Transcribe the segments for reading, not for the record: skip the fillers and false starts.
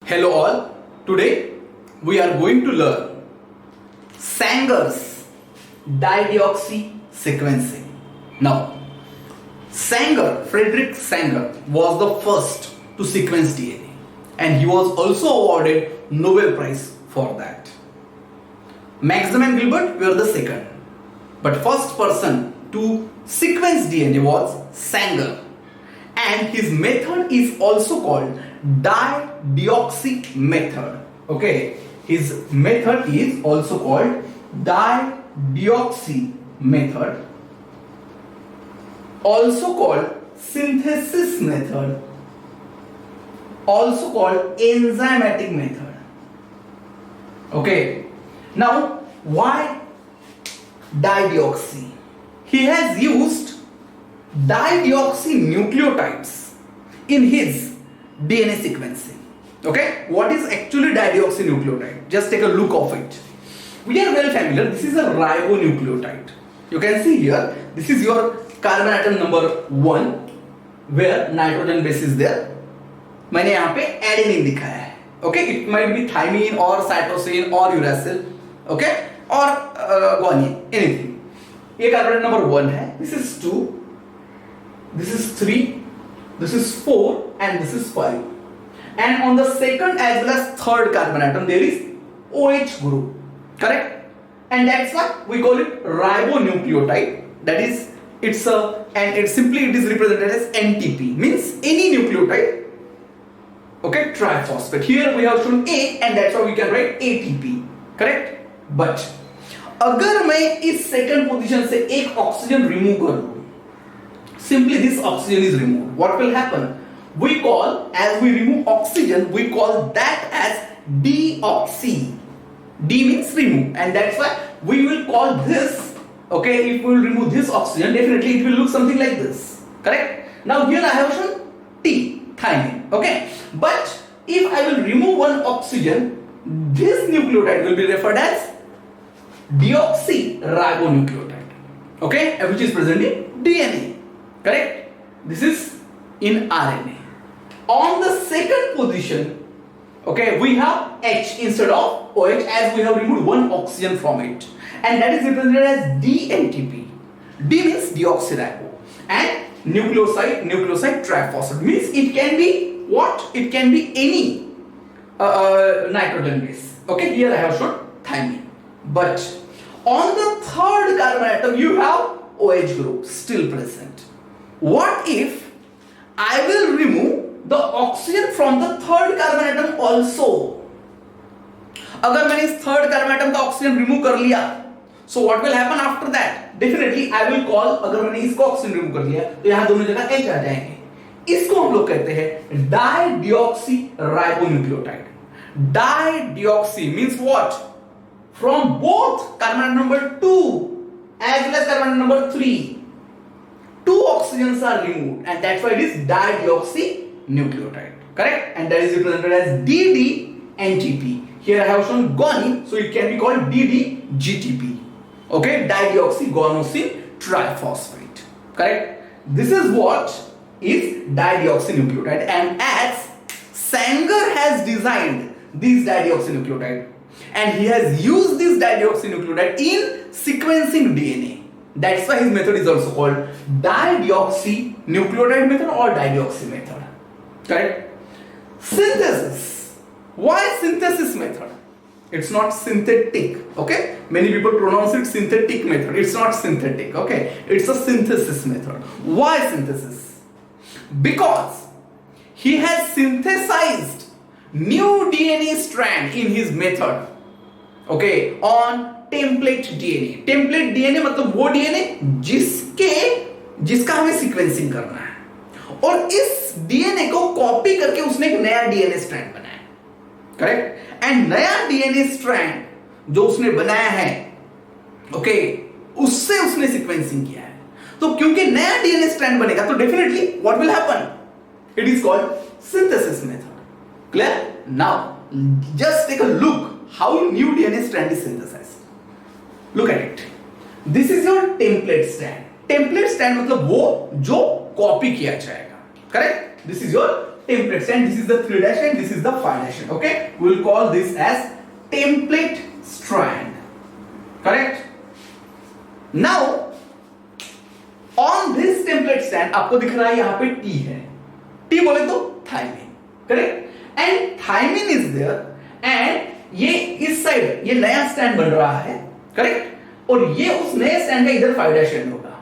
Hello all, today we are going to learn Sanger's dideoxy sequencing. Now, Frederick Sanger was the first to sequence DNA and he was also awarded Nobel Prize for that. Maxim and Gilbert were the second, but first person to sequence DNA was Sanger, and his method is also called dideoxy method. Okay, his method is also called dideoxy method, also called synthesis method, also called enzymatic method. Okay, now why dideoxy? He has used dideoxynucleotides in his DNA sequencing. Okay, what is actually dideoxynucleotide? Just take a look of it. We are well familiar, this is a ribonucleotide. You can see here, this is your carbon atom number 1 where nitrogen base is there. मैंने यहाँ पे adenine दिखाया है. Okay, it might be thymine or cytosine or uracil, okay, or guanine, anything. ये carbon atom number 1 है. This is 2, this is 3, this is 4 and this is 5. And on the second as well as third carbon atom there is OH group, correct? And that's why we call it ribonucleotide. That is, it is represented as NTP, means any nucleotide. Okay, triphosphate. Here we have shown A and that's why we can write ATP, correct? But अगर मैं इस second position से एक oxygen remove कर दूं, simply this oxygen is removed. What will happen? We call, as we remove oxygen, we call that as deoxy. D means remove, and that's why we will call this, okay, if we will remove this oxygen, definitely it will look something like this, correct? Now here I have shown T, thymine, okay? But if I will remove one oxygen, this nucleotide will be referred as deoxyribonucleotide, okay, which is present in DNA, correct? This is in RNA. On the second position, okay, we have H instead of OH, as we have removed one oxygen from it, and that is represented as DNTP. D means deoxyribo, and nucleoside triphosphate means it can be what? It can be any nitrogen base. Okay, here I have shown thymine. But on the third carbon atom you have OH group still present. What if I will remove the oxygen from the third carbon atom also? अगर मैंने इस third carbon atom का oxygen remove कर लिया, so what will happen after that? Definitely I will call, अगर मैंने इसको oxygen remove कर लिया तो यहाँ दोनों जगह H आ जाएंगे. इसको हम लोग कहते हैं dideoxyribonucleotide. Dideoxy means what? From both carbon atom number 2 as well as carbon atom number 3, 2 oxygens are removed, and that's why it is dideoxynucleotide, correct? And that is represented as DDNTP. Here I have shown guanine, so it can be called DDGTP. Okay, dideoxyguanosine triphosphate, correct? This is what is dideoxynucleotide, and as Sanger has designed this dideoxynucleotide and he has used this dideoxynucleotide in sequencing DNA. That's why his method is also called dideoxynucleotide method or dideoxy method, correct? Synthesis. Why synthesis method? It's not synthetic, okay? Many people pronounce it synthetic method. It's not synthetic, okay? It's a synthesis method. Why synthesis? Because he has synthesized new DNA strand in his method, okay, on template DNA. Template DNA मतलब वो DNA जिसका हमें sequencing करना है, और इस DNA को copy करके उसने एक नया डीएनए स्ट्रैंड बनाया, करेक्ट? एंड नया डीएनए स्ट्रैंड जो उसने बनाया है, ओके, उससे उसने सीक्वेंसिंग किया है. तो क्योंकि नया डीएनए स्ट्रैंड बनेगा तो definitely what will happen? It is called synthesis method. Clear? Now just take a look how new DNA strand is synthesised. Look at it. This is your template strand. Template strand मतलब वो जो copy किया जाएगा, correct? This is your template strand, this is the 3' and this is the 5'. Okay, we will call this as template strand. Correct? Now on this template strand आपको दिख रहा है यहां पे T है, T बोले तो thymine. Correct? And thymine is there and ये इस साइड ये नया स्ट्रैंड बन रहा है. करेक्ट? और ये उस नए स्ट्रैंड का इधर 5' एंड होगा.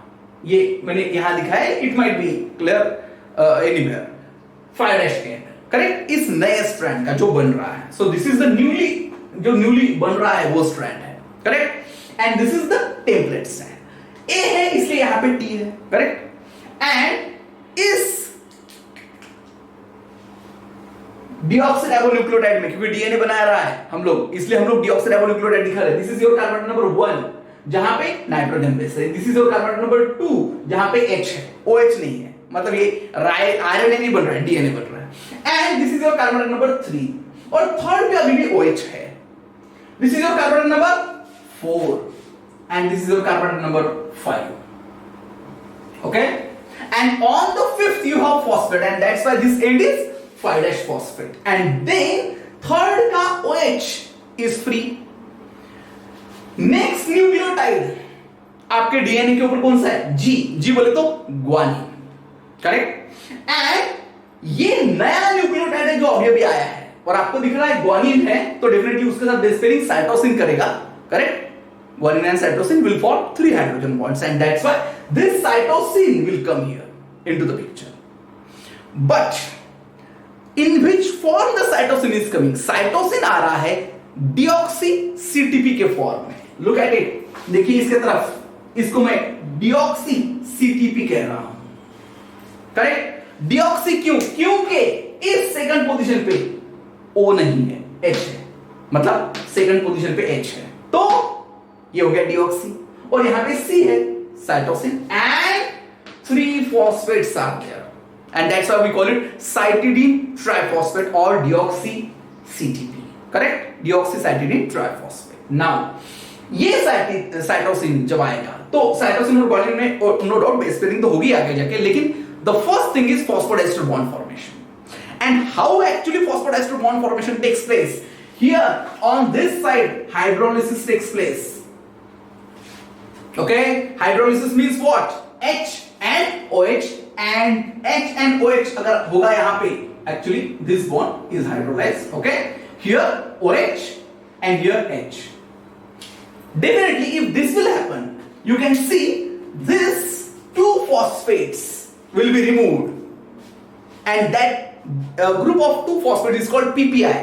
ये मैंने यहां लिखा है, it might be clear anywhere 5' के एंड. करेक्ट? इस नए स्ट्रैंड का जो बन रहा है. So this is the newly बन रहा है वो स्ट्रैंड है. Correct? And this is the template strand. ए है इसलिए यहां पे टी है. करेक्ट? एंड इस डीऑक्सीराइबोन्यूक्लियोटाइड में, क्योंकि डीएनए बना रहा है हम लोग, इसलिए हम लोग डीऑक्सीराइबोन्यूक्लियोटाइड दिखा रहे हैं. This is your carbon number 1 जहां पे नाइट्रोजन बेस है. This is your carbon number 2 जहां पे H है, OH नहीं है. मतलब ये आरएनए नहीं बन रहा है, डीएनए बन रहा है. And this is your carbon number 3 और थर्ड पे अभी भी OH है. This is your carbon number 4 and this is your carbon number 5. Okay, and on the 5th you have phosphate and that's why this end is 5' phosphate. And then third का OH is free. next nucleotide आपके DNA के ऊपर कौन सा है? G बोले तो guanine. Correct? And ये नया न्यूक्लियोटाइड है जो अभी आया है और आपको दिख रहा है ग्वानिन है, तो डेफिनेटली उसके साथ बेस पेयरिंग साइटोसिन करेगा. Correct? Guanine and cytosine will form 3 hydrogen bonds and that's why this cytosine will come here into the picture. But in which form the cytosine is coming? Cytosine आ रहा है deoxy CTP के form में. Look at it. देखिए इसके तरफ, इसको मैं deoxy CTP कह रहा हूं. करेक्ट? deoxy क्यों? क्योंकि इस सेकंड पोजीशन पे O नहीं है, H है. मतलब सेकंड पोजीशन पे H है, तो ये हो गया डीऑक्सी. और यहां पे C है, cytosine, and 3 phosphates are there and that's why we call it cytidine triphosphate or deoxy CTP. Correct? deoxycytidine triphosphate. Now ये साइटोसिन जब आएगा तो साइटोसिन और ग्वानिन में नो डाउट बेस पेयरिंग तो होगी आगे जाके, लेकिन the first thing is phosphodiester bond formation. And how actually phosphodiester bond formation takes place? Here on this side hydrolysis takes place. Okay, hydrolysis means what? H and OH, and H and OH अगर होगा यहाँ पे, actually this bond is hydrolyzed. Okay, here OH and here H. Definitely, if this will happen, you can see this 2 phosphates will be removed, and that group of 2 phosphates is called PPI.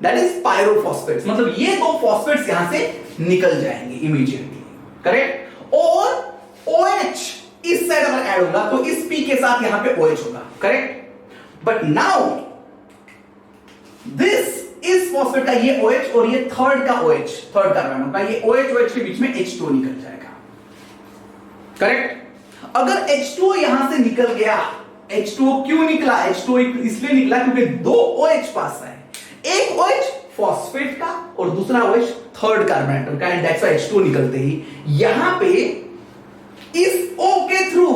That is pyrophosphates. मतलब ये 2 phosphates यहाँ से निकल जाएंगे immediately. Correct? और OH इस side अगर add होगा तो इस P के साथ यहां पे OH होगा. करेक्ट? बट नाउ दिस इस फॉस्फेट का ये OH और ये थर्ड का OH, थर्ड कार्बन का ये OH के बीच में H2O निकल जाएगा. करेक्ट? अगर H2O यहां से निकल गया, H2O क्यों निकला? H2O इसलिए निकला क्योंकि 2 OH पास है. एक OH फॉस्फेट का और दूसरा OH थर्ड कार्बन एटम का, एंड दैट्स व्हाई H2O निकलते ही यहां पे इस O के थ्रू,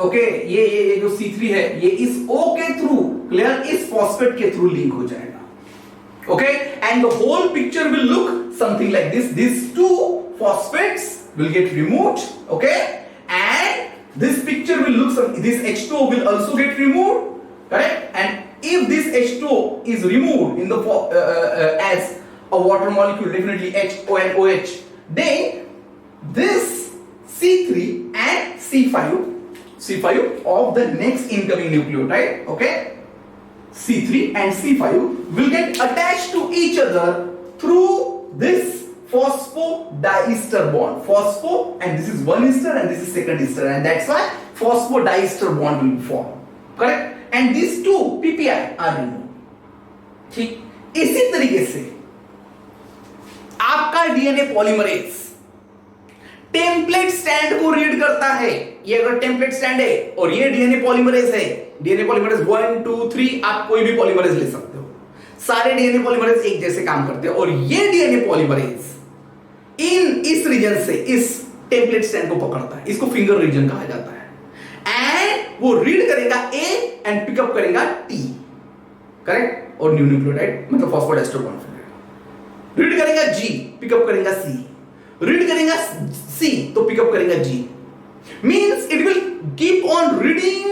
ओके, ये जो C3 है ये इस O के थ्रू, क्लियर, इस फॉस्फेट के थ्रू लिंक हो जाएगा. Okay, and the whole picture will look something like this. This 2 phosphates will get removed, okay, and this picture will look some, this H2O will also get removed. Correct? And if this H2O is removed in the as a water molecule, definitely HO and OH, then this C3 and C5 of the next incoming nucleotide, okay, C3 and C5 will get attached to each other through this phosphodiester bond. Phospho, and this is one ester and this is second ester, and that's why phosphodiester bond will form. Correct? And these 2 PPI are removed. ठीक, इसी तरीके से आपका DNA polymerase template stand को read करता है. ये अगर टेम्पलेट स्टैंड है और ये डीएनए पॉलीमरेज है, डीएनए पॉलीमरेज 1 2 3, आप कोई भी पॉलीमरेज ले सकते हो. सारे डीएनए पॉलीमरेज एक जैसे काम करते हैं और ये डीएनए पॉलीमरेज इस रीजन से इस टेम्पलेट स्टैंड को पकड़ता है. इसको फिंगर रीजन कहा जाता है. एंड वो रीड करेगा ए एंड पिकअप करेगा टी, करेक्ट, और न्यू न्यूक्लियोटाइड मतलब फॉस्फोडाइस्टर बॉन्ड फॉर्मेशन। रीड करेगा जी, पिकअप करेगा सी, रीड करेगा सी तो पिकअप करेगा G, means it will keep on reading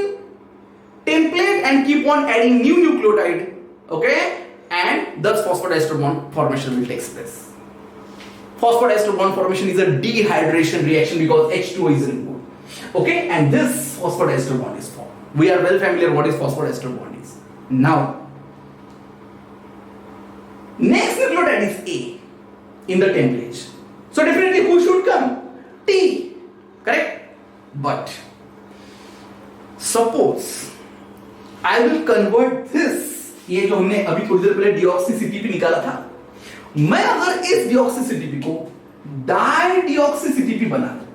template and keep on adding new nucleotide, okay, and thus phosphodiester bond formation will take place. Phosphodiester bond formation is a dehydration reaction because H2O is removed, okay, and this phosphodiester bond is formed. We are well familiar what is phosphodiester bond is. Now next nucleotide is A in the template, so definitely who should come? T, correct? But suppose I will convert this, ये जो हमने अभी थोड़ी देर पहले deoxy निकाला था, मैं अगर इस डीऑक्सी को डाइडिऑक्सी बना दूं,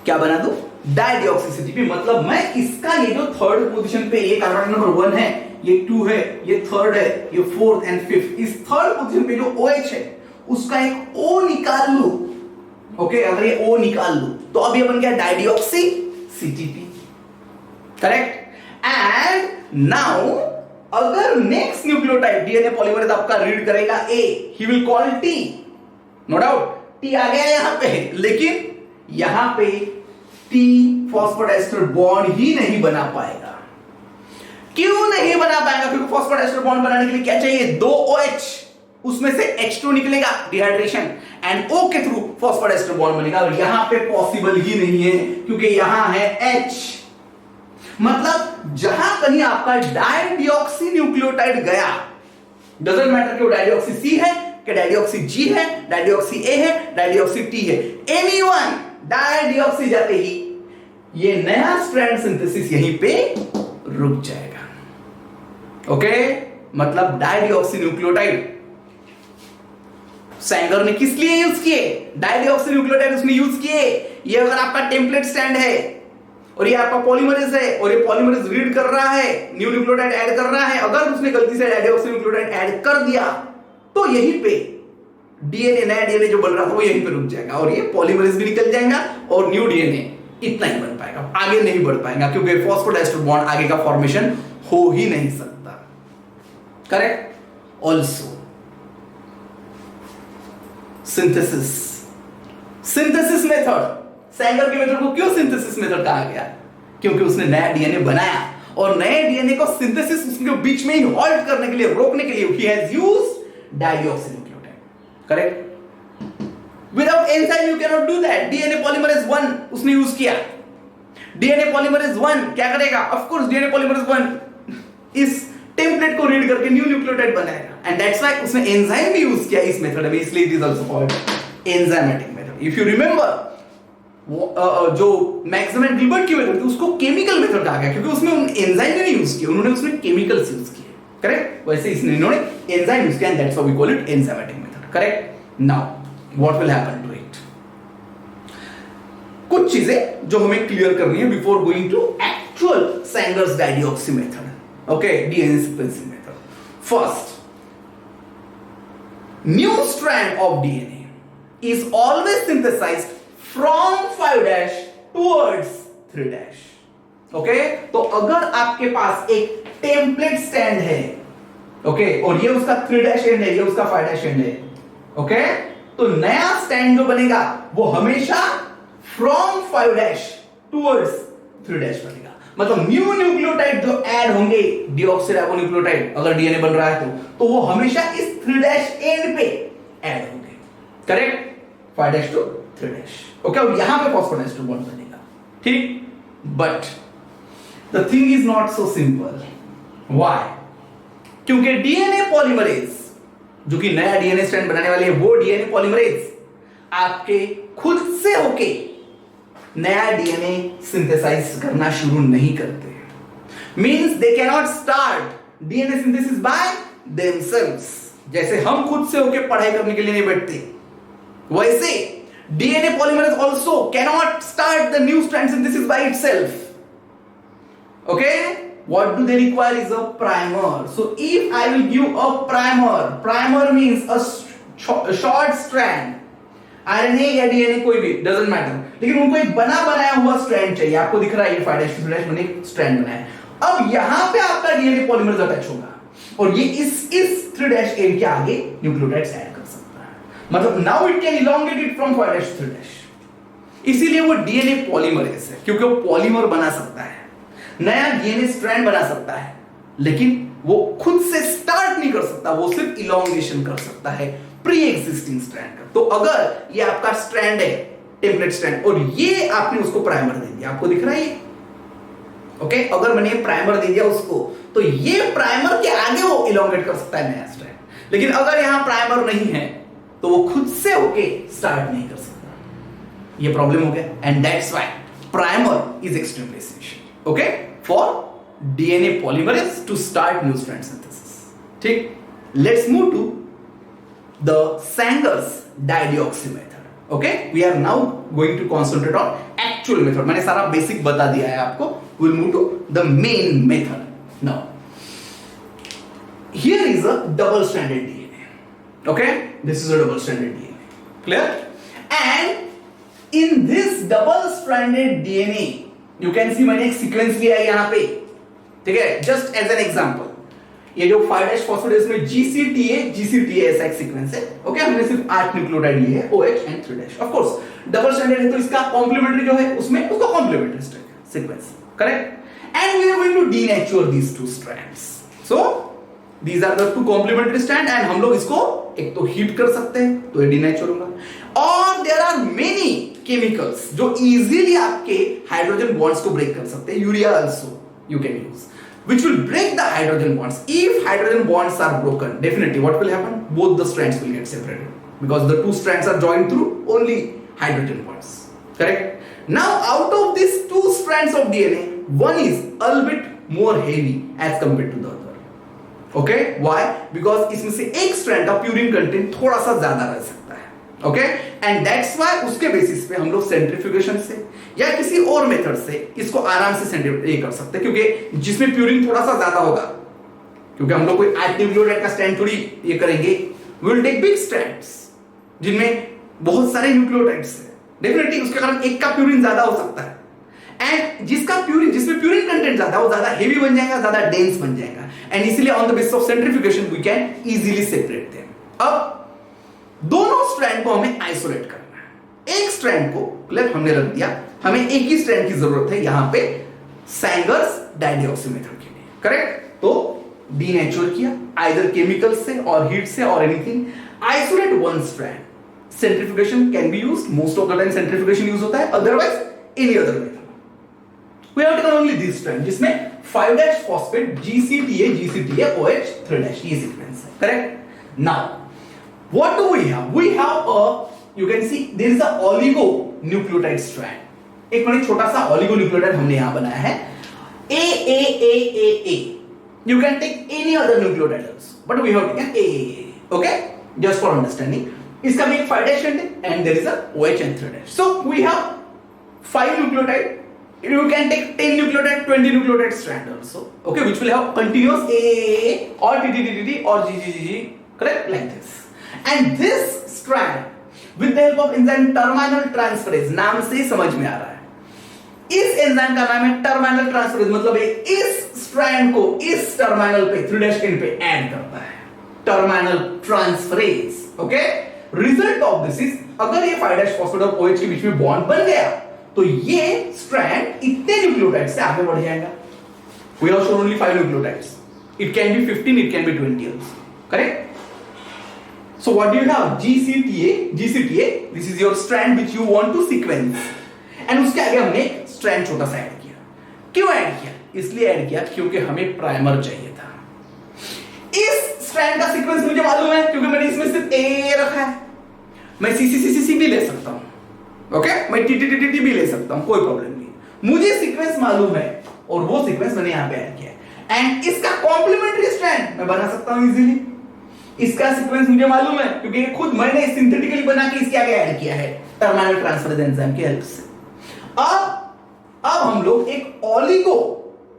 क्या बना दूं? डाइडिऑक्सी, मतलब मैं इसका ये जो थर्ड पोजीशन पे ये कार्बन नंबर 1 है, ये 2 है, ये थर्ड है, ये फोर्थ एंड फिफ्थ, इस थर्ड पोजीशन पे जो OH है उसका एक O निकाल लूं, ओके, अगर ये O निकाल लूं तो अब ये बन गया डाइडिऑक्सी, करेक्ट। एंड नाउ अगर नेक्स्ट न्यूक्लियोटाइड डीएनए पॉलीमरेज आपका रीड करेगा A, he will call T, no doubt T आ गया यहां पे, लेकिन यहां पे टी फॉस्फोडाइस्टर बॉन्ड ही नहीं बना पाएगा। क्यों नहीं बना पाएगा? क्योंकि फॉस्फोडाइस्टर बॉन्ड बनाने के लिए क्या चाहिए? 2 OH, उसमें से H2 निकलेगा, डिहाइड्रेशन, एंड O के थ्रू फॉस्फोडाइस्टर बॉन्ड बनेगा, और यहां पे पॉसिबल ही नहीं है क्योंकि यहां है H। मतलब जहां कहीं आपका डाइडिऑक्सी न्यूक्लियोटाइड गया, डजंट मैटर कि वो डाइडिऑक्सी सी है कि डाइडिऑक्सी जी है, डाइडिऑक्सी ए है, डाइडिऑक्सी टी है, एनीवन डाइडिऑक्सी जाते ही ये नया स्ट्रैंड सिंथेसिस यहीं पे रुक जाएगा, ओके। मतलब डाइडिऑक्सी न्यूक्लियोटाइड सैंगर ने किस लिए यूज किए? डाइडिऑक्सी न्यूक्लियोटाइड उसने यूज किए। ये अगर आपका टेम्पलेट स्टैंड है और ये आपका पॉलीमरेज है और ये पॉलीमरेज रीड कर रहा है, न्यू न्यूक्लियोटाइड ऐड कर रहा है, अगर उसने गलती से डाइडिऑक्सी न्यूक्लियोटाइड ऐड कर दिया तो यहीं पे डीएनए, नया डीएनए जो बन रहा था वो यहीं पे रुक जाएगा, और ये पॉलीमरेज भी निकल जाएगा और न्यू डीएनए इतना ही बन पाएगा, आगे नहीं बढ़ पाएगा, क्योंकि फॉस्फोडाइस्टर बॉन्ड आगे का फॉर्मेशन हो ही नहीं सकता, correct. Also synthesis method, Sanger के मेथड को क्यों सिंथेसिस मेथड कहा गया? क्योंकि उसने नया डीएनए बनाया और नए डीएनए को सिंथेसिस उसके बीच में ही हॉल्ट करने के लिए, रोकने के लिए he has used dideoxy nucleotide, correct. Without enzyme you can not do that. DNA polymerase 1 उसने यूज किया। डीएनए पॉलीमरेज 1 क्या करेगा? ऑफ कोर्स डीएनए पॉलीमरेज 1 इस टेम्पलेट को रीड करके न्यू न्यूक्लियोटाइड बनाएगा, एंड दैट्स व्हाई उसने एंजाइम भी यूज किया इस मेथड में, इसलिए it is also called enzymatic method. If you remember जो मैक्सवेल एंड गिलबर्ट की मेथड थी उसको केमिकल मेथड कहा गया, क्योंकि उसमें एंजाइम नहीं यूज किया, उन्होंने उसमें केमिकल्स यूज किए, करेक्ट। वैसे इसने इन्होंने एंजाइम यूज किया, and that's why we call it enzymatic method, correct. Now what will happen to it? कुछ चीजें जो हमें क्लियर करनी है before going to actual Sanger's dideoxy method, okay, DNA sequencing method. First, new strand of DNA is always synthesised from 5' towards 3', okay. तो अगर आपके पास एक टेम्पलेट स्टैंड है, ओके, और ये उसका 3' एंड है, ये उसका 5' एंड है, ओके, तो नया स्टैंड जो बनेगा वो हमेशा from 5' towards 3' बनेगा। मतलब न्यू न्यूक्लियोटाइड जो ऐड होंगे, डीऑक्सीराइबोन्यूक्लियोटाइड अगर डीएनए बन रहा है तो वो हमेशा इस 3' एंड पे ऐड होंगे, करेक्ट, 5' to 3', ओके, और यहां पे फॉस्फोडाइस्टर बॉन्ड बनेगा, ठीक। But the thing is not so simple. Why? क्योंकि डीएनए पॉलीमरेज जो कि नया डीएनए स्ट्रैंड बनाने वाले हैं, वो डीएनए पॉलीमरेज आपके खुद से होके नया डीएनए सिंथेसाइज करना शुरू नहीं करते। Means they can not start DNA synthesis by themselves. जैसे हम खुद से होके पढ़ाई करने के लिए नहीं बैठते, वैसे DNA polymerase also cannot start the new strand synthesis by itself. Okay? What do they require is a primer. So if I will give a primer means a short strand RNA या DNA कोई भी doesn't matter, लेकिन उनको एक बना बनाया हुआ strand चाहिए। आपको दिख रहा है ये 5' मैंने एक स्ट्रैंड बनाया है। अब यहां पे आपका डीएनए पॉलीमरेज अटैच होगा और ये इस 3' एंड के आगे न्यूक्लियोटाइड्स ऐड कर सकता है, मतलब now it can elongate it from 5' to 3'। इसीलिए वो डीएनए पॉलीमरेज है, क्योंकि वो पॉलीमर बना सकता है, नया डीएनए स्ट्रैंड बना सकता है, लेकिन वो खुद से स्टार्ट नहीं कर सकता, वो सिर्फ इलोंगेशन कर सकता है प्री एग्जिस्टिंग स्ट्रैंड का। तो अगर ये आपका स्ट्रैंड है, टेम्पलेट स्ट्रैंड, और ये आपने उसको प्राइमर दे दिया, आपको दिख रहा है ये, ओके, अगर मैंने प्राइमर दे दिया उसको, तो ये प्राइमर के आगे वो इलोंगेट कर सकता है नया स्ट्रैंड। लेकिन अगर यहां प्राइमर नहीं है तो वो खुद से होके स्टार्ट नहीं कर सकता। ये प्रॉब्लम हो गया, and that's why primer is extremely essential, okay, for DNA polymerase to start new strand synthesis. ठीक, let's move to the Sanger's dideoxy method. Okay, we are now going to concentrate on actual method. मैंने सारा basic बता दिया है आपको. We'll move to the main method now. Here is a double-stranded DNA. Okay, this is a double-stranded DNA. Clear? And in this double-stranded DNA, you can see मैंने एक sequence लिया है यहाँ पे. ठीक है? Just as an example. ये जो 5' फॉस्फेटेस में GCTA ऐसा एक सीक्वेंस है, ओके, हमने सिर्फ 8 न्यूक्लियोटाइड लिए हैं, OH and 3'। Of course double stranded है तो इसका कॉम्प्लीमेंट्री जो है उसमें उसका complementary sequence, correct, and we are going to denature these two strands. So these are the two complementary strand, and हम लोग इसको एक तो हीट कर सकते हैं तो ये डीनेचर होगा, और देयर आर मेनी केमिकल्स जो इजीली आपके हाइड्रोजन बॉन्ड्स को ब्रेक कर सकते हैं। Urea also you can use, which will break the hydrogen bonds. If hydrogen bonds are broken, definitely what will happen? Both the strands will get separated because the two strands are joined through only hydrogen bonds. Correct? Now, out of these two strands of DNA, one is a little bit more heavy as compared to the other. Okay? Why? Because इसमें से एक strand का purine content थोड़ा सा ज्यादा रह सकता है. Okay? And that's why उसके बेसिस पे हम लोग सेंट्रीफ्यूगेशन से या किसी और मेथड से इसको आराम से ये कर सकते हैं, क्योंकि जिसमें प्यूरिन थोड़ा सा ज्यादा होगा, क्योंकि हम लोग कोई 8 न्यूक्लियोटाइड का स्ट्रैंड थोड़ी ये करेंगे, we will take big strands जिनमें बहुत सारे न्यूक्लियोटाइड्स हैं, डेफिनेटली उसके कारण एक का प्यूरिन ज्यादा हो सकता है, एंड जिसमें प्यूरिन कंटेंट ज्यादा वो ज्यादा हेवी बन जाएगा, ज्यादा डेंस बन जाएगा, एंड इसीलिए on the basis of centrifugation we can easily separate them. अब दोनों स्ट्रैंड को हमें आइसोलेट करना है। एक स्ट्रैंड को क्लियर हमने रख दिया, हमें एक ही स्ट्रैंड की जरूरत है यहां पे Sanger's dideoxy मेथड के लिए, करेक्ट। तो डीनेचर किया आइदर केमिकल से और हीट से और anything, isolate one strand. Centrifugation can be used, most of the time centrifugation use होता है, otherwise any other method. We have taken only this strand जिसमें 5' फॉस्फेट GCTA OH 3' ये sequence है, correct. Now what do we have? We have a, you can see there is a oligonucleotide strand. एक बड़ी छोटा सा oligonucleotide हमने यहां बनाया है, AAAAA. You can take any other nucleotide also, but we have taken AAA. Okay, just for understanding. इसका भी एक 5' है and there is a OH and 3'. So we have 5 nucleotide. You can take 10 nucleotide, 20 nucleotide strand also. Okay, which will have continuous AAA or TTTT or GGGG. Correct, like this. And this strand with the help of enzyme terminal transferase, नाम से ही समझ में आ रहा है, इस enzyme का नाम है टर्मिनल ट्रांसफरेज, मतलब इस स्ट्रैंड को इस टर्मिनल पे 3' एंड पे ऐड करता है, terminal transferase. Okay, result of this is अगर ये 5' फॉस्फेट और OH के बीच में बॉन्ड बन गया तो ये स्ट्रैंड इतने न्यूक्लियोटाइड से आगे बढ़ जाएगा। We have shown only 5 nucleotides, it can be 15, it can be 20 also, correct. So what do you have? GCTA, this is your strand which you want to sequence, and उसके आगे हमने strand छोटा सा add किया। क्यों add किया? इसलिए add किया क्योंकि हमें प्राइमर चाहिए था। इस स्ट्रैंड का सीक्वेंस मुझे मालूम है क्योंकि मैंने इसमें सिर्फ A रखा है, मैं CCCCC भी ले सकता हूं, ओके, मैं TTTT भी ले सकता हूं, कोई प्रॉब्लम नहीं, मुझे सीक्वेंस मालूम है और वो सीक्वेंस मैंने यहां पे ऐड किया है, एंड इसका कॉम्प्लीमेंट्री स्ट्रैंड मैं बना सकता हूं इजीली। इसका सीक्वेंस मुझे मालूम है क्योंकि ये खुद मैंने सिंथेटिकली बना के इसके आगे ऐड किया है टर्मिनल ट्रांसफरेज एंजाइम की हेल्प से। अब हम लोग एक ओलिगो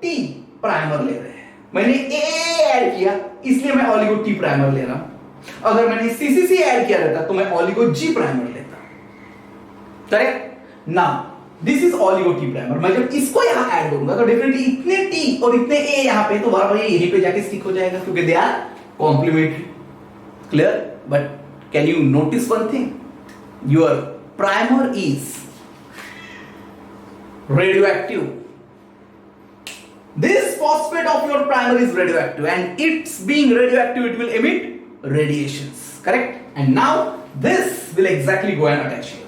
टी प्राइमर ले रहे हैं, मैंने ए ऐड किया इसलिए मैं ओलिगो टी प्राइमर ले रहा हूं, अगर मैंने CCC ऐड किया रहता तो मैं ओलिगो जी प्राइमर लेता। Correct. Now this is oligo T primer. मैं जब इसको यहां ऐड करूंगा तो डेफिनेटली इतने टी और इतने ए यहां पे तो बराबर यहीं पे जाके स्टिक हो जाएगा क्योंकि they are complementary. Clear? But can you notice one thing? Your primer is radioactive. This phosphate of your primer is radioactive, and it's being radioactive, it will emit radiations. Correct? And now this will exactly go and attach here.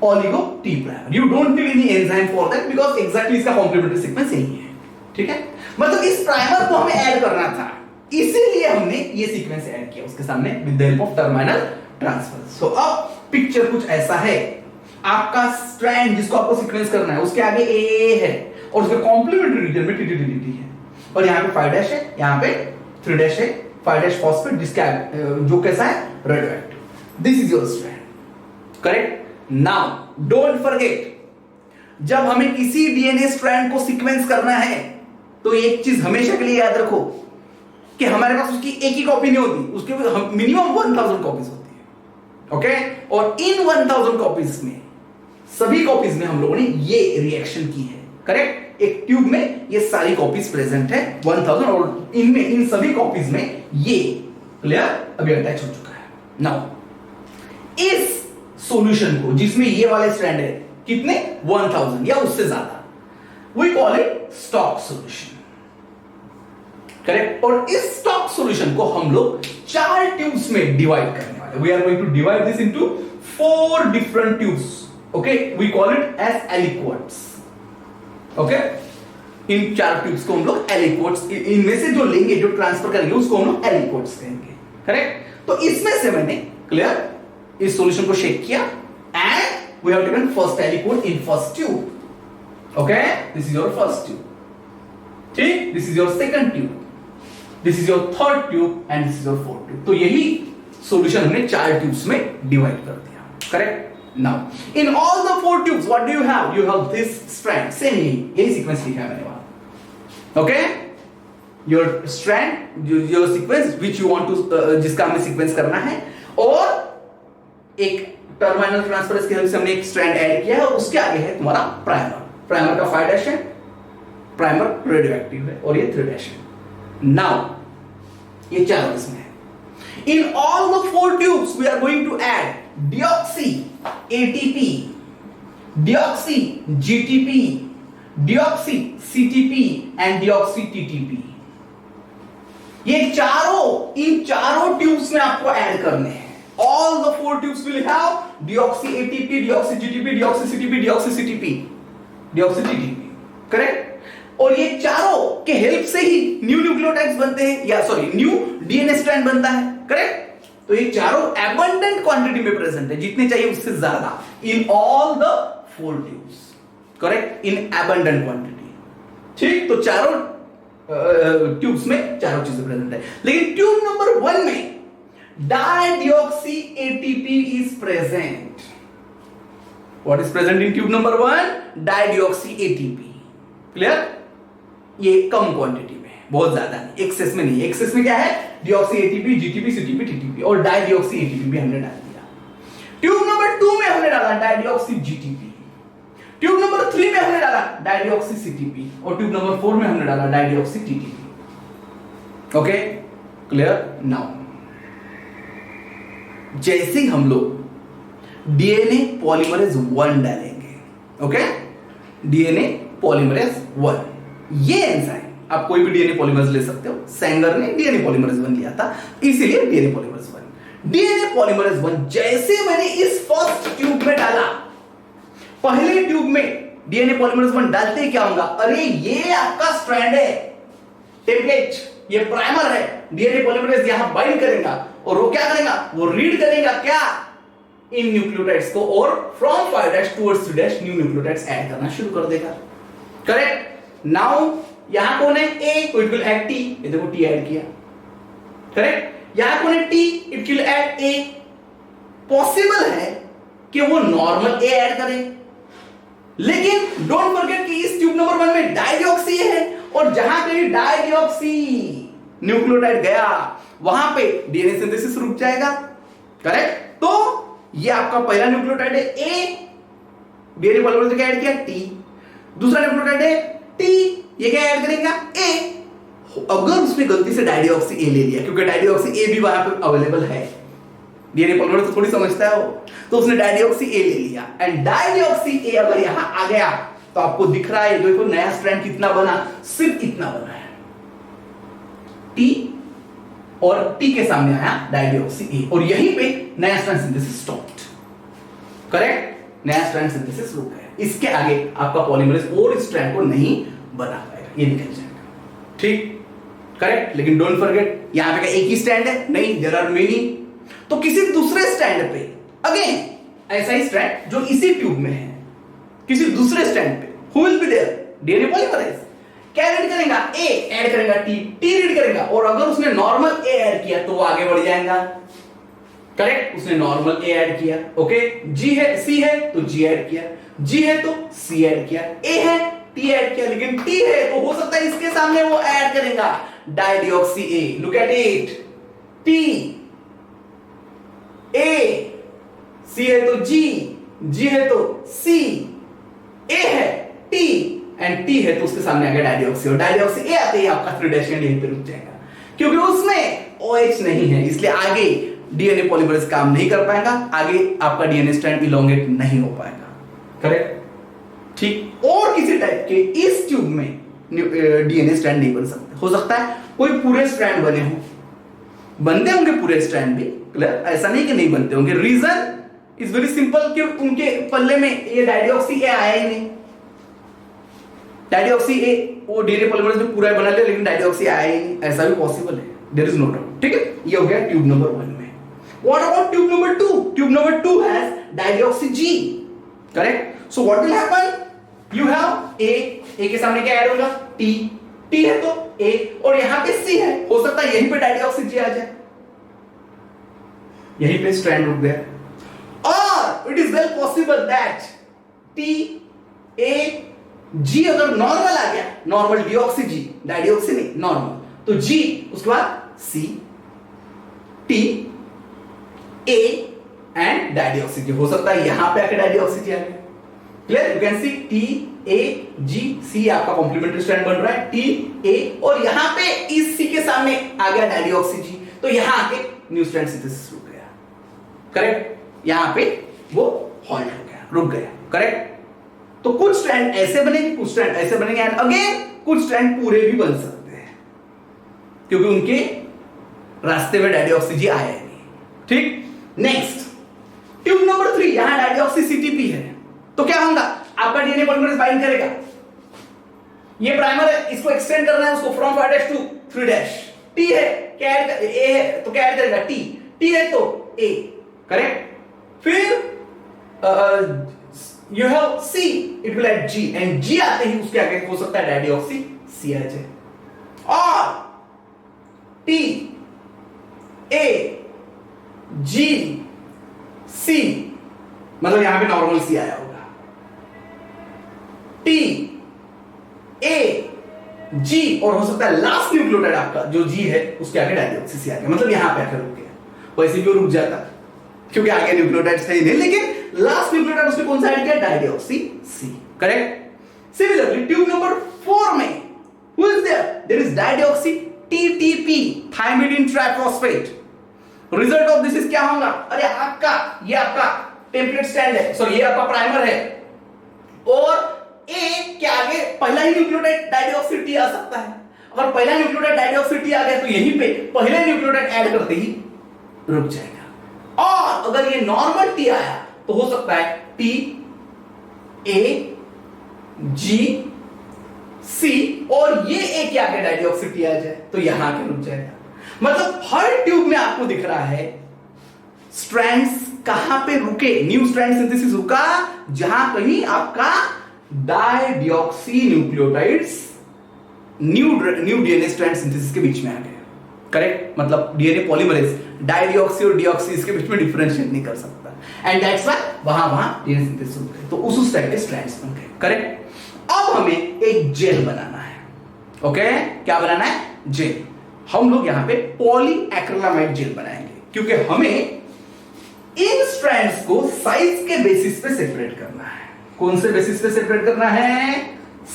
Oligo T primer. You don't need any enzyme for that because exactly इसका complementary sequence यही है. ठीक है? मतलब इस primer को हमें add करना था, इसीलिए हमने ये सीक्वेंस ऐड किया उसके सामने with the help of terminal transfer. So अब पिक्चर कुछ ऐसा है, आपका स्ट्रैंड जिसको आपको सीक्वेंस करना है उसके आगे ए है और उसके कॉम्प्लीमेंट्री रीजन में टी है और यहाँ पे 5' है, यहाँ पे 3' है, 5' फॉस्फेट जिसका जो कैसा है radioactive. This is your strand. Correct? Now don't forget, जब हमें किसी डीएनए स्ट्रैंड को सीक्वेंस करना है तो एक चीज हमेशा के लिए याद रखो कि हमारे पास उसकी एक ही कॉपी नहीं होती, उसके मिनिमम 1000 कॉपीज होती है। ओके? और इन 1000 कॉपीज में सभी कॉपीज में हम लोगों ने ये रिएक्शन की है। करेक्ट? एक ट्यूब में ये सारी कॉपीज प्रेजेंट है 1000 और इनमें इन सभी कॉपीज में ये क्लियर अभी अटैच हो चुका है। नाउ इस सॉल्यूशन को जिसमें ये वाले स्ट्रैंड है कितने 1000 या उससे ज्यादा, we call it stock solution. Correct? और इस स्टॉक सॉल्यूशन को हम लोग 4 ट्यूब्स में डिवाइड करने वाले। We are going to divide this into 4 different tubes. Okay, we call it as aliquots. Okay, इन 4 ट्यूब्स को हम लोग aliquots, इनमें से जो लेंगे जो ट्रांसफर करेंगे उसको हम लोग aliquots कहेंगे। करेक्ट? तो इसमें से मैंने क्लियर इस सॉल्यूशन को शेक किया and we have taken first aliquot in first tube. Okay, this is your first tube. ठीक? This is your second tube. This is your third tube and this is your fourth tube. तो यही solution हमने 4 tubes में divide कर दिया। Correct? Now, in all the 4 tubes, what do you have? You have this strand. Same यही sequence लिखा है मैंने वहां। Okay? Your strand, your sequence which you want to, जिसका हमें sequence करना है, और एक terminal transferase के हेल्प से हमने एक strand ऐड किया है, उसके आगे है तुम्हारा primer. Primer का 5' है, primer radioactive है, और ये 3' है। Now, ये 4 इसमें है। In all the 4 tubes, we are going to add deoxy ATP, deoxy GTP, deoxy CTP and deoxy TTP। ये इन चारों ट्यूब्स में आपको ऐड करने हैं। All the 4 tubes will have deoxy ATP, deoxy GTP, deoxy CTP, deoxy CTP, deoxy TTP। Correct? और ये चारों के हेल्प से ही न्यू न्यूक्लियोटाइड्स बनते हैं, या सॉरी न्यू डीएनए स्ट्रैंड बनता है। करेक्ट? तो ये चारों एबंडेंट क्वांटिटी में प्रेजेंट है, जितने चाहिए उससे ज्यादा in all the 4 tubes. Correct? In abundant quantity. ठीक? तो चारों ट्यूब्स में चारों चीजें प्रेजेंट है, लेकिन ट्यूब नंबर 1 में dideoxy ATP is present. What is present in tube number 1? Dideoxy ATP. Clear? ये कम क्वांटिटी में, बहुत ज्यादा नहीं, एक्सेस में नहीं। एक्सेस में क्या है? Deoxy ATP, GTP, CTP, TTP, और डाइडिऑक्सी एटीपी भी हमने डाल दिया। ट्यूब नंबर 2 में हमने डाला डाइडिऑक्सी जीटीपी, ट्यूब नंबर 3 में हमने डाला डाइडिऑक्सी सीटीपी, और ट्यूब नंबर 4 में हमने डाला डाइडिऑक्सी टीटीपी। ओके? क्लियर? नाउ जैसे ही हम लोग डीएनए पॉलीमरेज 1 डालेंगे, ओके, डीएनए पॉलीमरेज 1, ये एंजाइम आप कोई भी डीएनए पॉलीमरेज ले सकते हो, सेंगर ने डीएनए पॉलीमरेज 1 लिया था, इसीलिए डीएनए पॉलीमरेज 1। डीएनए पॉलीमरेज 1 जैसे मैंने इस फर्स्ट ट्यूब में डाला, पहले ट्यूब में डीएनए पॉलीमरेज 1 डालते ही क्या होगा? अरे ये आपका स्ट्रैंड है, टेम्पलेट, ये प्राइमर है, डीएनए पॉलीमरेज यहां बाइंड करेगा और वो क्या करेगा? वो रीड करेगा क्या? इन न्यूक्लियोटाइड्स को, और from 5' towards 3' new nucleotides add करना शुरू कर देगा। करेक्ट? नाउ यहां कौन है? ए, तो इट विल ऐड टी। ये देखो टी ऐड किया। करेक्ट? यहां कौन है? T, it will add a. Possible है कि वो नॉर्मल ए ऐड करे, लेकिन डोंट फॉरगेट कि इस ट्यूब नंबर 1 में डाइडिऑक्सी है, और जहां कहीं डाइडिऑक्सी न्यूक्लियोटाइड गया वहां पे डीएनए सिंथेसिस रुक जाएगा। करेक्ट? तो ये आपका पहला न्यूक्लियोटाइड है ए, डीएनए पॉलीमरेज क्या ऐड किया टी, दूसरा न्यूक्लियोटाइड है टी, ये क्या ऐड करेगा ए। अगर उसने गलती से डाइडिऑक्सी ए ले लिया, क्योंकि डाइडिऑक्सी ए भी वहां पर अवेलेबल है, डीएनए पॉलीमरेज तो थोड़ी समझता है वो, तो उसने डाइडिऑक्सी ए ले लिया एंड डाइडिऑक्सी ए अगर यहां आ गया तो आपको दिख रहा है देखो नया स्ट्रैंड कितना बना, सिर्फ इतना बना है टी, और टी के सामने आया डाइडिऑक्सी ए, और यहीं पे नया स्ट्रैंड सिंथेसिस स्टॉप्ड। करेक्ट, नया स्ट्रैंड सिंथेसिस रुक गया, इसके आगे आपका पॉलीमरेज और इस स्ट्रैंड को नहीं बना पाएगा, ये निकल जाएगा। ठीक, करेक्ट। लेकिन डोंट फॉरगेट यहां पे क्या एक ही स्ट्रैंड है? नहीं, देयर आर मेनी। तो किसी दूसरे स्ट्रैंड पे अगेन ऐसा ही स्ट्रैंड जो इसी ट्यूब में है, किसी दूसरे स्ट्रैंड पे who will be there? DNA polymerase क्या रीड करेगा? ए ऐड करेगा टी, टी रीड करेगा, और अगर उसने नॉर्मल ए ऐड किया तो वो आगे बढ़ जाएगा। करेक्ट, उसने नॉर्मल ए ऐड किया, ओके। जी है, सी है तो जी ऐड किया, जी है तो सी ऐड किया, ए है टी ऐड किया, लेकिन टी है तो हो सकता है इसके सामने वो ऐड करेगा dideoxy A. Look at it, T A, C है तो जी है तो सी, ए है टी एंड टी है तो उसके सामने आ गया डाइडिऑक्सी, और डाइडिऑक्सी ए आते ही आपका 3' यहीं पे रुक जाएगा, क्योंकि उसमें OH नहीं है, इसलिए आगे डीएनए पॉलीमरेज काम नहीं कर पाएगा, आगे आपका डीएनए स्ट्रैंड इलोंगेट नहीं हो पाएगा। करेक्ट, ठीक। और किसी टाइप के इस ट्यूब में डीएनए स्ट्रैंड नहीं बन सकते। हो सकता है कोई पूरे स्ट्रैंड बने हो, बनते होंगे पूरे स्ट्रैंड भी, क्लियर, ऐसा नहीं कि नहीं बनते होंगे। रीजन इज वेरी सिंपल कि उनके पल्ले में ये डाइडिऑक्सी ए आया ही नहीं। डाइडिऑक्सी ए वो डीएनए पॉलीमरेज में पूरा बना लिया, लेकिन डाइडिऑक्सी आया ही नहीं, ऐसा भी पॉसिबल है, देयर इज नो डाउट। ठीक है, ये हो गया ट्यूब नंबर 1 में। What about tube number 2? Tube number 2 has dideoxy G. Correct, so what will happen? You have A के सामने क्या ऐड होगा? टी, टी है तो ए, और यहां पे सी है, हो सकता है यहीं पे डाइडिऑक्सी जी आ जाए, यहीं पे स्ट्रैंड रुक गया। और it is well possible that T A G अगर नॉर्मल आ गया, नॉर्मल डीऑक्सी जी, डाइडिऑक्सी नहीं, नॉर्मल, तो जी उसके बाद सी, टी, ए एंड डाइडिऑक्सी जी। हो सकता है यहां पे आके डाइडिऑक्सी जी आ गया। Clear, you can see T A G C आपका कॉम्प्लीमेंट्री स्ट्रैंड बन रहा है, टी ए, और यहां पे इस सी के सामने आ गया डाइडिऑक्सी जी, तो यहां आके न्यू स्ट्रैंड सिंथेसिस रुक गया। करेक्ट, यहां पे वो हॉल्ट हो गया, रुक गया। करेक्ट, तो कुछ स्ट्रैंड ऐसे बनेंगे, कुछ स्ट्रैंड ऐसे बनेंगे, एंड अगेन कुछ स्ट्रैंड पूरे भी बन सकते हैं, क्योंकि उनके रास्ते में डाइडिऑक्सी जी आया नहीं। ठीक, नेक्स्ट ट्यूब नंबर 3, यहां डाइडिऑक्सी सीटीपी है, तो क्या होगा? आपका डीएनए पॉलीमरेज बाइंड करेगा, ये प्राइमर है, इसको एक्सटेंड करना है उसको फ्रॉम 5' टू 3'। टी है, क्या ऐड कर, ए है तो क्या ऐड करेगा? टी, टी है तो ए। करेक्ट, फिर you have C, it will add G, and G आते ही उसके आगे हो सकता है डाइडिऑक्सी C आ जाए, और T A G C, मतलब यहां पे नॉर्मल C आया होगा, T A G, और हो सकता है लास्ट न्यूक्लियोटाइड आपका जो G है उसके आगे डाइडिऑक्सी C आ गया, मतलब यहां पे आकर रुक गया। वैसे भी वो रुक जाता क्योंकि आगे न्यूक्लियोटाइड सही नहीं, लेकिन लास्ट न्यूक्लियोटाइड उसने कौन सा ऐड किया? Dideoxy C. Correct, similarly tube number 4 में who is there? There is dideoxy TTP, thymidine triphosphate. Result of this is क्या होगा? अरे आपका ये आपका टेम्पलेट स्टैंड है, सॉरी ये आपका प्राइमर है, और ए के आगे पहला ही न्यूक्लियोटाइड डाइडिऑक्सी टी आ सकता है। अगर पहला न्यूक्लियोटाइड डाइडिऑक्सी टी आ गया तो यहीं पे पहले न्यूक्लियोटाइड ऐड करते ही रुक जाएगा, और अगर ये नॉर्मल टी आया तो हो सकता है टी ए जी सी, और ये ए के आगे डाइडिऑक्सी टी आ जाए तो यहां के रुक जाएगा। मतलब हर ट्यूब में आपको दिख रहा है स्ट्रैंड्स कहां पे रुके, न्यू स्ट्रैंड सिंथेसिस रुका जहां कहीं आपका dideoxy nucleotides new DNA strand synthesis के बीच में आ गए। करेक्ट, मतलब डीएनए पॉलीमरेज डाइडिऑक्सी और डीऑक्सी इसके बीच में डिफरेंशिएट नहीं कर सकता, एंड दैट्स व्हाई वहां डीएनए सिंथेसिस हो गए, तो उस टाइप के स्ट्रैंड्स बन गए। करेक्ट, अब हमें एक जेल बनाना है। ओके, क्या बनाना है? जेल। हम लोग यहां पे पॉलीएक्रिलामाइड जेल बनाएंगे, क्योंकि हमें इन स्ट्रैंड्स को साइज के बेसिस पे सेपरेट करना है। कौन से बेसिस पे सेपरेट करना है?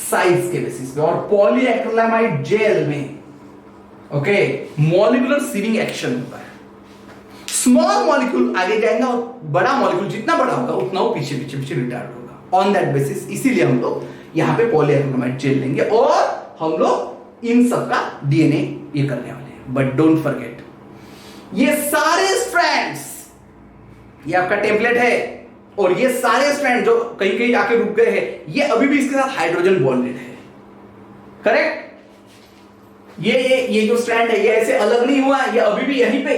साइज के बेसिस पे। और पॉलीएक्रिलामाइड जेल में ओके मॉलिक्यूलर सीविंग एक्शन होता है। स्मॉल मॉलिक्यूल आगे जाएगा और बड़ा मॉलिक्यूल जितना बड़ा होगा उतना वो पीछे पीछे पीछे रिटार्ड होगा। ऑन दैट बेसिस इसीलिए हम लोग यहां पे पॉलीएक्रिलामाइड जेल लेंगे और हम लोग इन सबका डीएनए ये करने वाले हैं। बट डोंट फॉरगेट, ये सारे स्ट्रैंड्स, ये आपका टेम्पलेट है और ये सारे स्ट्रैंड जो कहीं कहीं आके रुक गए हैं, ये अभी भी इसके साथ हाइड्रोजन बॉन्डेड है। करेक्ट? ये जो स्ट्रैंड है ये ऐसे अलग नहीं हुआ, ये अभी भी यहीं पे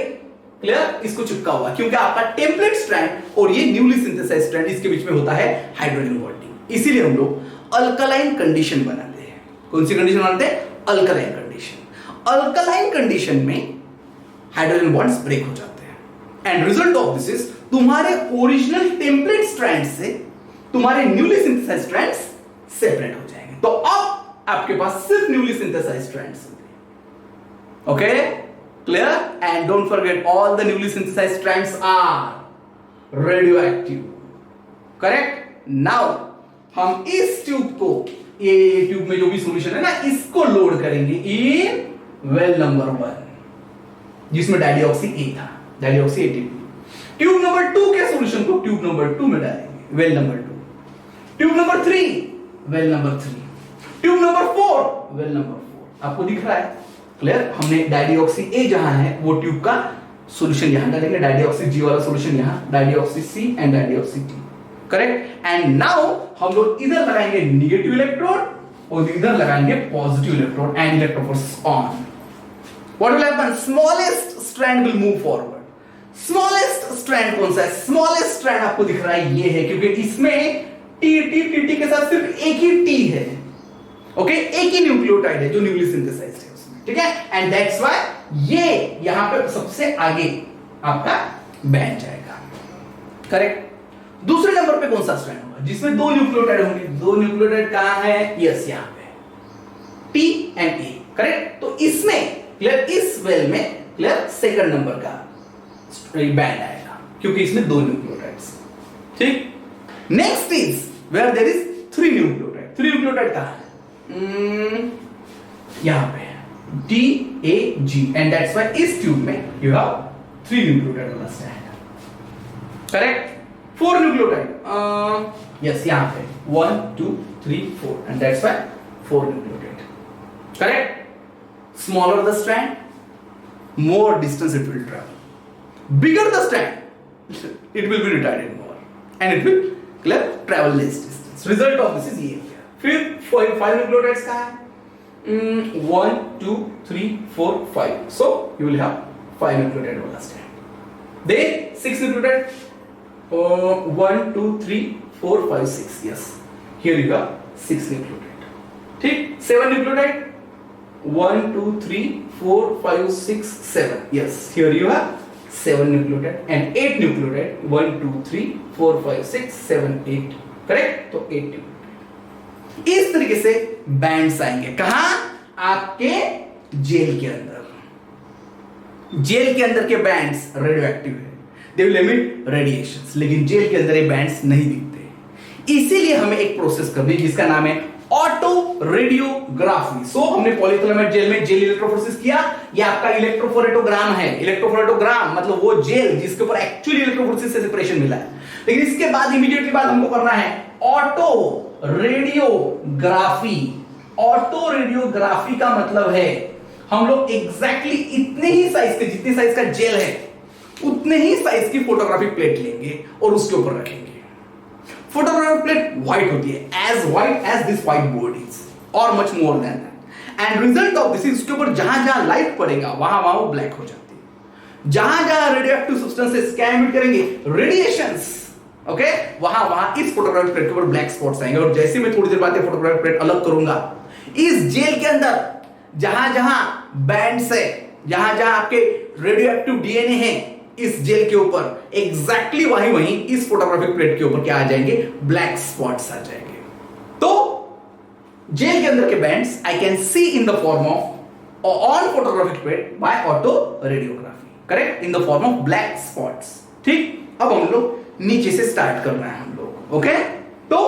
क्लियर इसको चिपका हुआ, क्योंकि आपका टेम्पलेट स्ट्रैंड और ये न्यूली सिंथेसाइज्ड स्ट्रैंड इसके बीच में होता है हाइड्रोजन बॉन्डिंग। इसीलिए हम लोग अल्कलाइन कंडीशन बनाते हैं। कौन सी कंडीशन बनाते हैं? Alkaline condition. अल्कलाइन कंडीशन में हाइड्रोजन बॉन्ड्स ब्रेक हो जाते हैं and result of this is तुम्हारे ओरिजिनल टेम्पलेट स्ट्रैंड से तुम्हारे न्यूली सिंथेसाइज्ड स्ट्रैंड्स सेपरेट हो जाएंगे। तो अब आपके पास सिर्फ न्यूली सिंथेसाइज्ड स्ट्रैंड्स होंगे। Okay clear? And don't forget all the newly synthesised strands are radioactive. Correct? Now हम इस ट्यूब को, ये ट्यूब में जो भी सॉल्यूशन है ना, इसको लोड करेंगे इन वेल नंबर 1 जिसमें डाइडिऑक्सी ए था, डाइडिऑक्सी एटीपी। ट्यूब नंबर 2 के सॉल्यूशन को ट्यूब नंबर 2 में डालेंगे, well number 2। Tube number 3 well number 3। Tube number 4 well number 4। आपको दिख रहा है? क्लियर? हमने डाइडिऑक्सी ए जहां है वो ट्यूब का सॉल्यूशन यहां डालेंगे, डाइडिऑक्सी जी वाला सॉल्यूशन यहां, dideoxy C and dideoxy T. Correct? And now हम लोग इधर लगाएंगे नेगेटिव इलेक्ट्रोड और इधर लगाएंगे positive electrode and electrophoresis on. What will happen? Smallest strand will move forward. Smallest strand कौन सा है? Smallest strand आपको दिख रहा है ये है, क्योंकि इसमें टी के साथ सिर्फ एक ही टी है। ओके एक ही न्यूक्लियोटाइड है जो न्यूली सिंथेसाइज्ड है उसमें। ठीक है? एंड दैट्स व्हाई ये यहां पे सबसे आगे आपका बैंड जाएगा। करेक्ट? दूसरे नंबर पे कौन सा स्ट्रैंड होगा जिसमें दो न्यूक्लियोटाइड होंगे? दो न्यूक्लियोटाइड कहां है? यस यहां पे टी एंड ए। करेक्ट? तो इसमें क्लियर, इस वेल में क्लियर सेकंड नंबर का बैंड आएगा क्योंकि इसमें दो न्यूक्लियोटाइड्स। ठीक? Next is where there is 3 nucleotide. 3 nucleotide कहां है? यहां पे D A G and that's why इस ट्यूब में यू हैव 3 न्यूक्लियोटाइड वाला स्ट्रैंड। करेक्ट? 4 न्यूक्लियोटाइड यस यहां पे 1 2 3 4 and that's why 4 nucleotide. Correct? Smaller the strand, more distance it will travel. Bigger the strand, it will be retarded more, and it will travel less distance. Result of this is ये है। फिर 5 nucleotides का है 1 2 3 4 5. So you will have 5 nucleotide वाला strand. Then 6 nucleotide 1 2 3 4 5 6. Yes, here you have 6 nucleotide. ठीक? 7 nucleotide 1 2 3 4 5 6 7. Yes, here you have 7 nucleotide and 8 nucleotide 1 2 3 4 5 6 7 8. Correct? तो 8 nucleotide। इस तरीके से बैंड्स आएंगे। कहां? आपके जेल के अंदर। जेल के अंदर के बैंड्स रेडियोएक्टिव है, दे विल एमिट रेडिएशंस, लेकिन जेल के अंदर ये बैंड्स नहीं दिखते। इसीलिए हमें एक प्रोसेस करनी जिसका नाम है ऑटो रेडियोग्राफी। सो हमने पॉलीक्रोमेट जेल में जेल इलेक्ट्रोफोरेसिस किया। ये आपका इलेक्ट्रोफोरेटोग्राम है। इलेक्ट्रोफोरेटोग्राम मतलब वो जेल जिसके ऊपर एक्चुअली इलेक्ट्रोफोरेसिस से सेपरेशन मिला है। लेकिन इसके बाद इमीडिएटली बाद हमको करना है ऑटो रेडियोग्राफी। ऑटो रेडियोग्राफी का मतलब है हम लोग एग्जैक्टली इतने ही साइज के, जितने साइज का जेल है उतने ही साइज की फोटोग्राफिक प्लेट लेंगे और उसके ऊपर रखेंगे। फोटोग्राफिक प्लेट व्हाइट होती है, as white as this white board is और much more than that. And result of this is उसके ऊपर जहां जहां लाइट पड़ेगा वहां वहां वो ब्लैक हो जाती है। जहां जहां रेडियोएक्टिव सब्सटेंसेस क्या एमिट करेंगे? रेडिएशंस। ओके? वहां वहां इस फोटोग्राफिक प्लेट के ऊपर ब्लैक स्पॉट्स आएंगे। और जैसे मैं थोड़ी देर बाद ये फोटोग्राफिक प्लेट अलग करूंगा, इस जेल के अंदर जहां जहां बैंड्स है, जहां जहां आपके रेडियोएक्टिव डीएनए है इस जेल के ऊपर एग्जैक्टली वहीं वहीं इस फोटोग्राफिक प्लेट के ऊपर क्या आ जाएंगे? ब्लैक स्पॉट्स आ जाएंगे। तो जेल के अंदर के bands I can see in the form of on photographic plate by autoradiography. Correct? In the form of black spots. ठीक? अब हम लोग नीचे से स्टार्ट करना है हम लोग। ओके, तो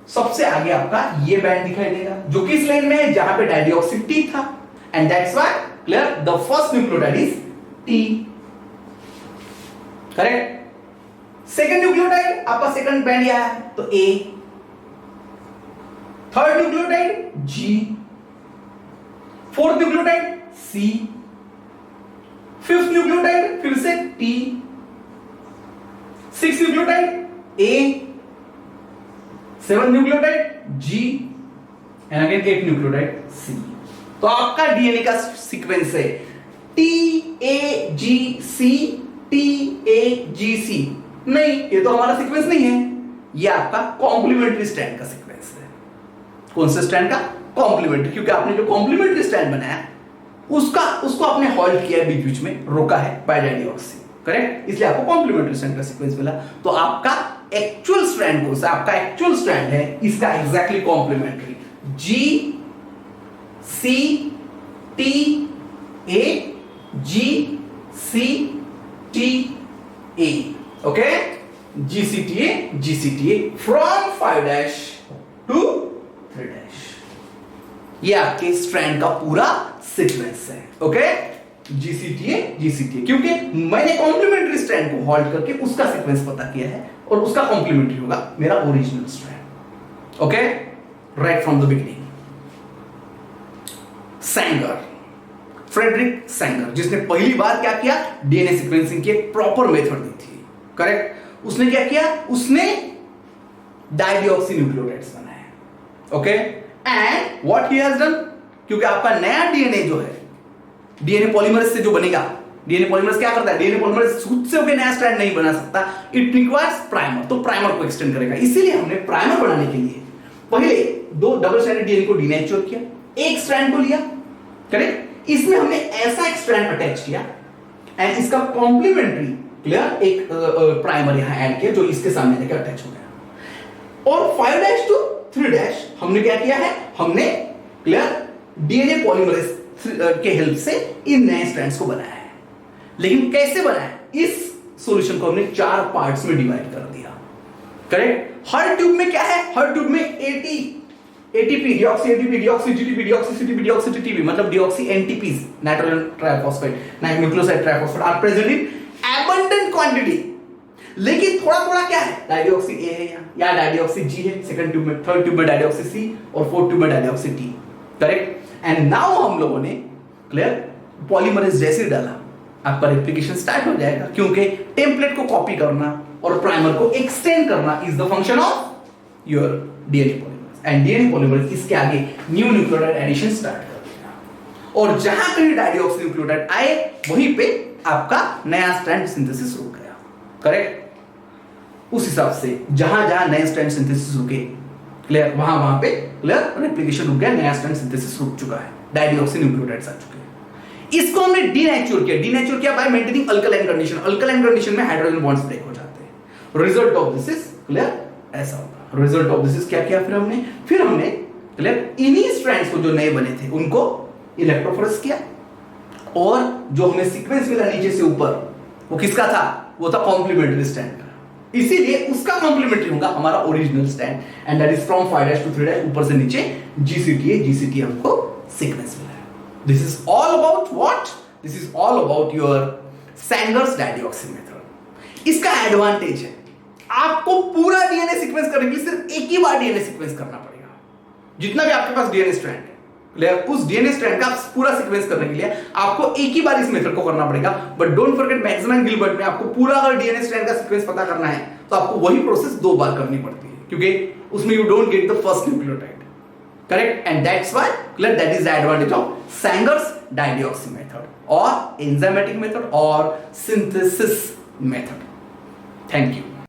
सबसे आगे आपका ये बैंड दिखाई देगा जो किस लेन में है, जहां पे डाइडिऑक्सी T था, and that's why clear the first nucleotide is T। Correct. Second nucleotide आपका सेकंड बैंड यह है तो A। Third nucleotide G। Fourth nucleotide C। Fifth nucleotide फिर से T। Six nucleotide A। Seven nucleotide G and again eight nucleotide C। तो आपका DNA का sequence है TAGC TAGC। नहीं, ये तो हमारा सीक्वेंस नहीं है, ये आपका कॉम्प्लीमेंट्री स्ट्रैंड का सीक्वेंस है। कौन से स्ट्रैंड का? कॉम्प्लीमेंट्री, क्योंकि आपने जो कॉम्प्लीमेंट्री स्ट्रैंड बनाया उसको आपने हॉल्ट किया, बीच बीच में रोका है बाय डाइडिऑक्सी। करेक्ट, इसलिए आपको कॉम्प्लीमेंट्री स्ट्रैंड का सीक्वेंस मिला। तो आपका एक्चुअल स्ट्रैंड कौन सा? आपका एक्चुअल स्ट्रैंड है इसका exactly complementary G C T A G C T A। Okay, G C T A G C T A from 5' to 3'। ये आपके स्ट्रैंड का पूरा सीक्वेंस है। ओके, GCTA GCTA, क्योंकि मैंने कॉम्प्लीमेंट्री स्ट्रैंड को होल्ड करके उसका सीक्वेंस पता किया है और उसका कॉम्प्लीमेंट्री होगा मेरा original strand. Okay, right from the beginning. Sanger, Frederick Sanger, जिसने पहली बार क्या किया? डीएनए सीक्वेंसिंग की एक प्रॉपर मेथड दी थी। करेक्ट, उसने क्या किया? उसने डाइडिऑक्सी न्यूक्लियोटाइड्स बनाया। Okay, and what he has done, क्योंकि आपका नया डीएनए जो है डीएनए पॉलीमरेज से जो बनेगा, डीएनए पॉलीमरेज क्या करता है? डीएनए पॉलीमरेज खुद से होकर नया स्ट्रैंड नहीं बना सकता, इट रिक्वायर्स प्राइमर। तो प्राइमर को एक्सटेंड करेगा, इसीलिए हमने प्राइमर बनाने के लिए पहले दो डबल स्ट्रैंडेड डीएनए को डीनेचर किया, एक स्ट्रैंड को लिया। करेक्ट, इसमें हमने ऐसा एक स्ट्रैंड अटैच किया एंड इसका कॉम्प्लीमेंट्री क्लियर एक प्राइमर यहां ऐड किया जो इसके सामने लेकर अटैच हो गया। और 5' to 3' हमने क्या किया है? हमने क्लियर डीएनए पॉलीमरेज के हेल्प से इन नए स्ट्रैंड्स को बनाया है। लेकिन कैसे बनाया? इस सॉल्यूशन को हमने 4 पार्ट्स में डिवाइड कर दिया। करेक्ट, हर ट्यूब में क्या है? हर ट्यूब में ATP, deoxy ATP, deoxy GTP, deoxy CTP, deoxy TTP, मतलब deoxy NTPs, nitrogen triphosphate, nucleoside triphosphate are present in abundant quantity. लेकिन थोड़ा थोड़ा क्या है? डाइडिऑक्सी A है या डाइडिऑक्सी G है सेकंड ट्यूब में, थर्ड ट्यूब में डाइडिऑक्सी C और फोर्थ ट्यूब में dideoxy T। Correct, and now हम लोगों ने क्लियर पॉलीमरेज जैसे डाला, आपका रेप्लिकेशन स्टार्ट हो जाएगा, क्योंकि टेम्पलेट को कॉपी करना और प्राइमर को एक्सटेंड करना is the function of your DNA polymerase. And DNA polymerase इसके आगे न्यू न्यूक्लियोटाइड एडिशन स्टार्ट कर देगा, और जहां कहीं डाइडिऑक्सी न्यूक्लियोटाइड आए वहीं पे आपका नया स्ट्रैंड सिंथेसिस रुक गया। करेक्ट, उस हिसाब से जहां जहां नए स्ट्रैंड सिंथेसिस रुके क्लियर वहां पे क्लियर रेप्लिकेशन रुक गया, नया स्ट्रैंड सिंथेसिस रुक चुका है, डाइडिऑक्सी न्यूक्लियोटाइड्स आ चुके हैं। इसको हमने डीनेचर किया bye maintaining alkaline condition. Alkaline condition में हाइड्रोजन बॉन्ड्स ब्रेक हो जाते हैं। Result of this is clear ऐसा होगा। रिजल्ट ऑफ दिस इज क्या किया? फिर हमने क्लियर इन्हीं स्ट्रैंड्स को जो नए बने थे उनको इलेक्ट्रोफोरेस किया, और जो हमें सीक्वेंस मिला नीचे से ऊपर वो किसका था? वो था कॉम्प्लीमेंट्री स्ट्रैंड का, इसीलिए उसका कॉम्प्लीमेंट्री होगा हमारा original strand, and that is from 5' to 3' ऊपर से नीचे GCTA हमको सीक्वेंस मिला है। This is all about what? This is all about your Sanger's dideoxy method. इसका एडवांटेज है आपको पूरा डीएनए सीक्वेंस करने के लिए सिर्फ एक ही बार डीएनए सीक्वेंस करना पड़ेगा। जितना भी आपके पास डीएनए स्ट्रैंड है उस डीएनए स्ट्रैंड का पूरा सीक्वेंस करने के लिए आपको एक ही बार इस मेथड को करना पड़ेगा। But don't forget Maxwell and Gilbert में आपको पूरा अगर डीएनए स्ट्रैंड का सीक्वेंस पता करना है तो आपको वही प्रोसेस 2 बार करनी पड़ती है, क्योंकि उसमें you don't get the first nucleotide. Correct, and that's why clear that is the advantage of Sanger's dideoxy method और एंजाइमेटिक मेथड और सिंथेसिस मेथड। Thank you.